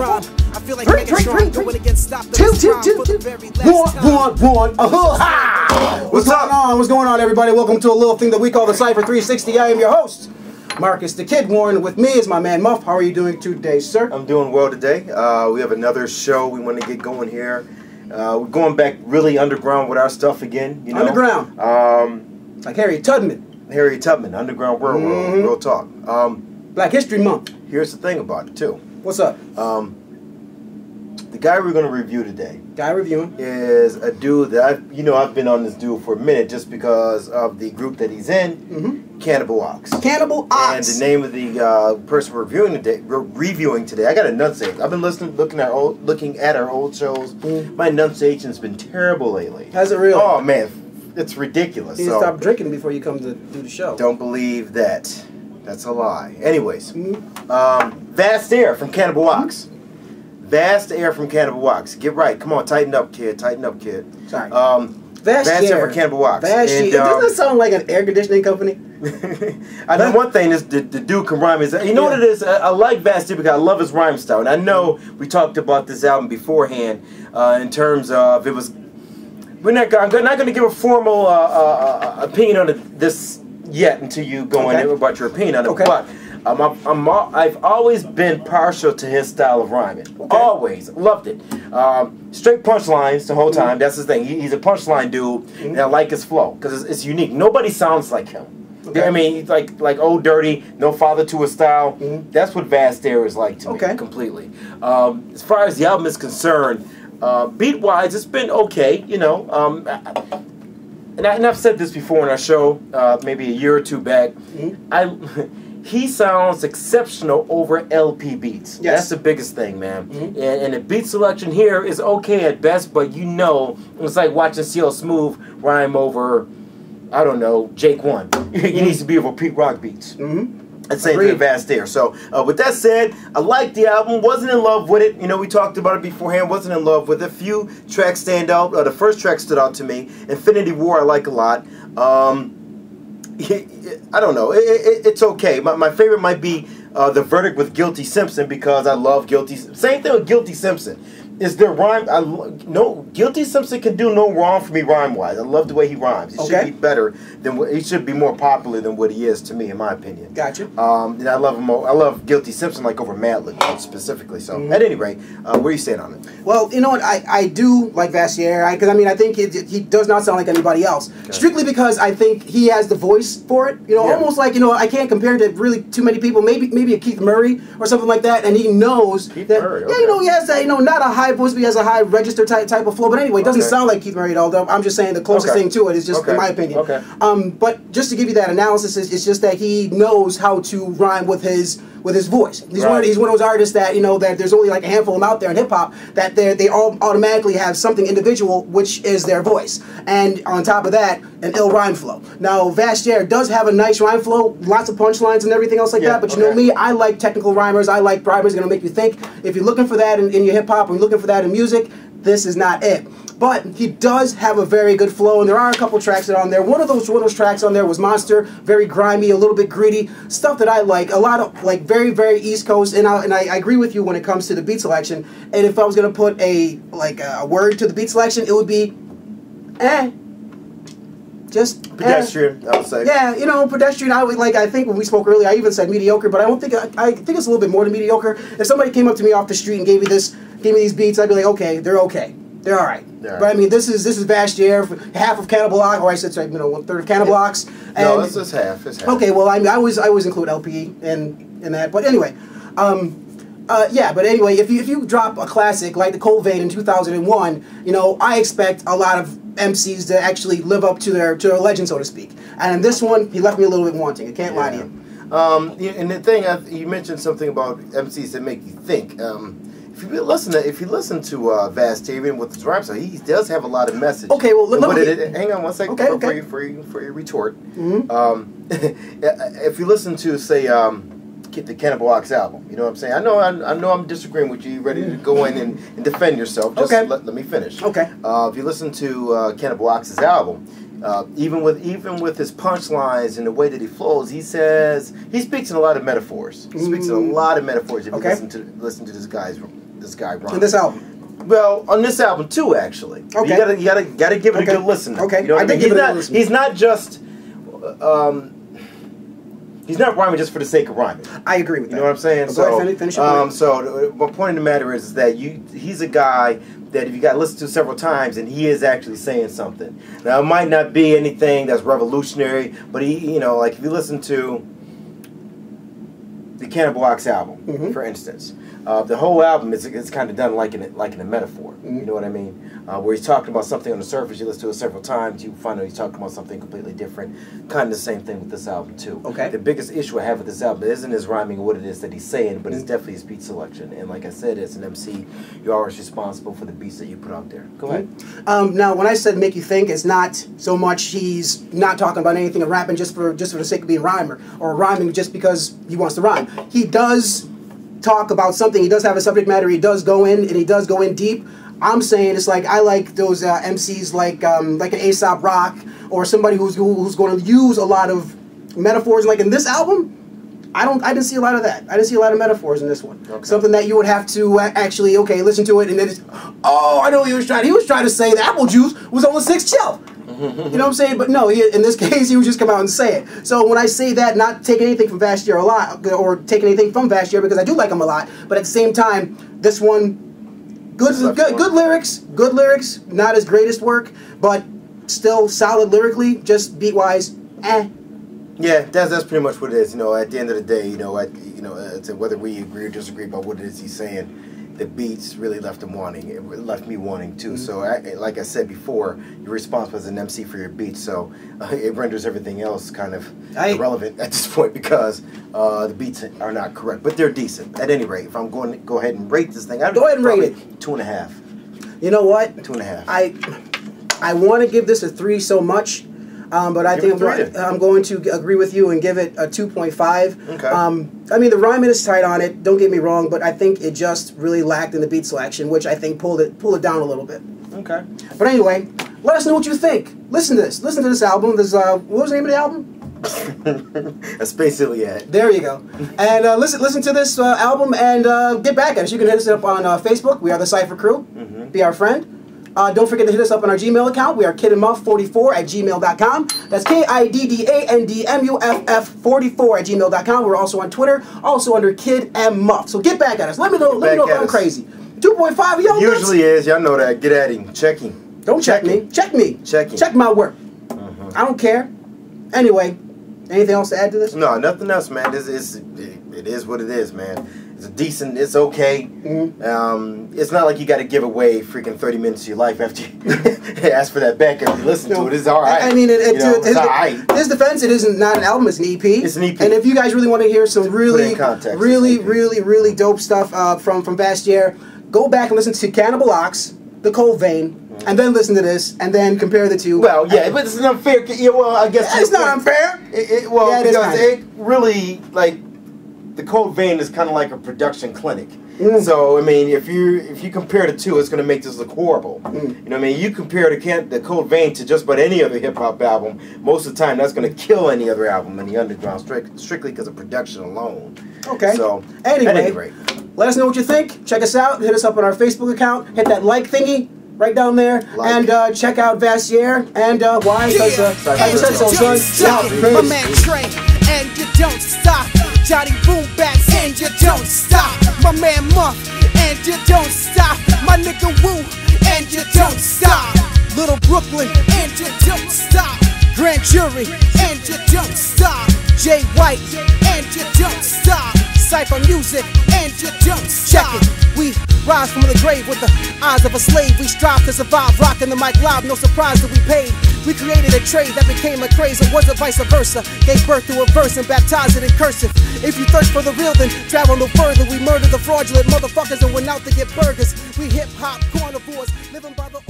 rhyme. I feel like Megatron going against Stop the What's going on? What's going on, everybody? Welcome to a little thing that we call the Cipher 360. I am your host, Marcus the Kid Warren. With me is my man Muff. How are you doing today, sir? I'm doing well today. We have another show we want to get going here. We're going back really underground with our stuff again. You know? Underground. Like Harriet Tubman. Harriet Tubman, Underground World, real talk. Black History Month. Here's the thing about it, too. What's up? The guy we're going to review today. Guy reviewing. Is a dude that I've been on this dude for a minute just because of the group that he's in, Cannibal Ox. Cannibal Ox. And the name of the person we're reviewing today. I got to enunciate. I've been looking at our old shows. My enunciation's been terrible lately. Has it really? Oh man, it's ridiculous. You need to stop drinking before you come to do the show. Don't believe that. That's a lie. Anyways, Vast Aire from Cannibal Ox. Vast Aire from Cannibal Ox. Get right. Come on, tighten up, kid. Tighten up, kid. Sorry. Vast Aire from Cannibal Ox. Doesn't that sound like an air conditioning company? I know one thing is the dude can rhyme. You know what it is? I like Vast Aire because I love his rhyme style. And I know we talked about this album beforehand in terms of it was... I'm not going to give a formal opinion on this yet until you go in about your opinion on it. But I've always been partial to his style of rhyming. Always loved it. Straight punchlines the whole time. That's his thing. He's a punchline dude, and I like his flow because it's unique. Nobody sounds like him. I mean, like Old Dirty, No Father to His Style. That's what Vast Aire is like to me completely. As far as the album is concerned, beat-wise, it's been okay. You know. And I've said this before in our show, maybe a year or two back. He sounds exceptional over LP beats. Yes. That's the biggest thing, man. And the beat selection here is okay at best, but you know, it's like watching CL Smooth rhyme over, I don't know, Jake One. He needs to be over Pete Rock beats. I'd say for Vast Aire. So, with that said, I liked the album, wasn't in love with it. You know, we talked about it beforehand, wasn't in love with it. A few tracks stand out. The first track stood out to me. Infinity War I like a lot. I don't know. It's okay. My favorite might be The Verdict with Guilty Simpson because I love Guilty. Same thing with Guilty Simpson. Is there rhyme? Guilty Simpson can do no wrong for me rhyme-wise. I love the way he rhymes. He should be better than he should be more popular than what he is to me, in my opinion. Gotcha. And I love him. I love Guilty Simpson like over Madlib specifically. So at any rate, what are you saying on it? Well, you know what? I do like Vast Aire because I mean I think he does not sound like anybody else. Strictly because I think he has the voice for it. You know, almost like I can't compare it to really too many people. Maybe a Keith Murray or something like that, and he knows that. Murray, he has that. Not a high voice, but he has a high register type of flow. But anyway, it doesn't sound like Keith Murray at all. Though I'm just saying the closest thing to it is just in my opinion. But just to give you that analysis, it's just that he knows how to rhyme with his voice. He's one of those artists that that there's only like a handful of them out there in hip hop that they all automatically have something individual, which is their voice, and on top of that, an ill rhyme flow. Now, Vast Aire does have a nice rhyme flow, lots of punchlines and everything else like that. But you know me, I like technical rhymers. I like rhymers gonna make you think. If you're looking for that in your hip hop, or you're looking for that in music, this is not it. But he does have a very good flow, and there are a couple tracks that are on there. One of those tracks on there was Monster, very grimy, a little bit gritty, stuff that I like. A lot of like very, very East Coast, and I agree with you when it comes to the beat selection. And if I was gonna put a word to the beat selection, it would be, just pedestrian. I would say. Yeah, pedestrian. I think when we spoke earlier, I even said mediocre, but I don't think I think it's a little bit more than mediocre. If somebody came up to me off the street and gave me these beats, I'd be like, okay, they're okay. They're all right. But I mean, this is Vast Aire, half of Cannibal Ox, or I said sorry, 1/3 of Cannibal Ox. No, it's half. It's half. Okay, well, I mean, I always include LP in that. But anyway, But anyway, if you drop a classic like the Cold Vein in 2001, I expect a lot of MCs to actually live up to their legend, so to speak. And in this one, he left me a little bit wanting. I can't lie to you. And the thing you mentioned something about MCs that make you think. If you listen to Vast Aire with his rhyme style, he does have a lot of message. Okay, well, hang on one second for your retort. If you listen to say the Cannibal Ox album, you know what I'm saying? I know I'm disagreeing with you. You're ready to go in and defend yourself. Just let me finish. Okay. If you listen to Cannibal Ox's album. Even with his punchlines and the way that he flows, he speaks in a lot of metaphors. He speaks in a lot of metaphors if you listen to this this guy rhymes. In this album. Well, on this album too, actually. Okay. You gotta give it a good listen. Okay. You know what I mean? give it a good listen. He's not just. He's not rhyming just for the sake of rhyming. I agree with that. You know what I'm saying? Well, go ahead, finish your point. So my point of the matter is that he's a guy that if you got to listen to several times, and he is actually saying something. Now it might not be anything that's revolutionary, but he, like if you listen to the Cannibal album, for instance, the whole album is kind of done like in a metaphor. You know what I mean? Where he's talking about something on the surface, you listen to it several times, you find out he's talking about something completely different. Kind of the same thing with this album too. Okay. The biggest issue I have with this album isn't his rhyming or what it is that he's saying, but it's definitely his beat selection. And like I said, as an MC, you're always responsible for the beats that you put out there. Go ahead. Now, when I said make you think, it's not so much he's not talking about anything and rapping just for the sake of being a rhymer, or rhyming just because he wants to rhyme. He does talk about something. He does have a subject matter. He does go in, and he does go in deep. I'm saying it's like I like those MCs like an Aesop Rock, or somebody who's going to use a lot of metaphors. Like in this album, I didn't see a lot of that. I didn't see a lot of metaphors in this one. Okay. Something that you would have to actually listen to it, and then it's, oh, I know what he was trying. He was trying to say the apple juice was on the 6th shelf. You know what I'm saying? But no, in this case, he would just come out and say it. So when I say that, not taking anything from Vastier a lot, or taking anything from Vastier, because I do like him a lot, but at the same time, this one, good lyrics, not his greatest work, but still solid lyrically, just beat-wise, eh. Yeah, that's pretty much what it is. At the end of the day, whether we agree or disagree about what it is he's saying, the beats really left him wanting. It left me wanting too. So, like I said before, you're responsible as an MC for your beats. So, it renders everything else kind of irrelevant at this point because the beats are not correct, but they're decent. At any rate, if I'm going to go ahead and rate this thing, I'd go ahead and rate it 2.5. You know what? 2.5. I want to give this a 3 so much. But I think I'm going to agree with you and give it a 2.5. Okay. I mean, the rhyming is tight on it. Don't get me wrong, but I think it just really lacked in the beat selection, which I think pulled it down a little bit. Okay. But anyway, let us know what you think. Listen to this. Listen to this album. There's what was the name of the album? A Space ILIAD. There you go. And listen to this album and get back at us. You can hit us up on Facebook. We are the Cipher Crew. Be our friend. Don't forget to hit us up on our Gmail account. We are kidandmuff44@gmail.com. That's KIDDANDMUFF44@gmail.com. We're also on Twitter, also under Kid and Muff. So get back at us. Let me know if I'm crazy. 2.5, y'all. Usually is. Y'all know that. Get at him. Check him. Don't check me. Check me. Check him. Check my work. I don't care. Anyway, anything else to add to this? No, nothing else, man. It is what it is, man. It's decent. It's okay. It's not like you got to give away freaking 30 minutes of your life after you ask for that back and you listen to it. It's all right. I mean, it's all right. His defense, it isn't not an album. It's an EP. It's an EP. And if you guys really want to hear some really dope stuff from Vastier, go back and listen to Cannibal, The Cold Vein, and then listen to this, and then compare the two. Well, yeah, but it's unfair. Yeah, well, I guess it's not unfair. Because it really, like, the Cold Vein is kind of like a production clinic. So I mean, if you compare the two, it's going to make this look horrible. You know what I mean? You compare the Cold Vein to just about any other hip hop album, most of the time that's going to kill any other album in the underground, strictly because of production alone. Okay. So anyway, let us know what you think. Check us out. Hit us up on our Facebook account. Hit that like thingy right down there, and check out Vastier. And why? Because like I said, so son. My man Trey, and you don't stop. Johnny Boom Bats, and you don't stop. My man Muff, and you don't stop. My nigga Woo, and you don't stop. Little Brooklyn, and you don't stop. Grand Jury, and you don't stop. Jay White, and you don't stop. Cipher Music, and you don't stop. Check it. We rise from the grave with the eyes of a slave. We strive to survive, rocking the mic loud, no surprise that we paid. We created a trade that became a craze, or was it vice versa? Gave birth to a verse and baptized it in cursive. If you thirst for the real, then travel no further. We murdered the fraudulent motherfuckers and went out to get burgers. We hip-hop carnivores, living by the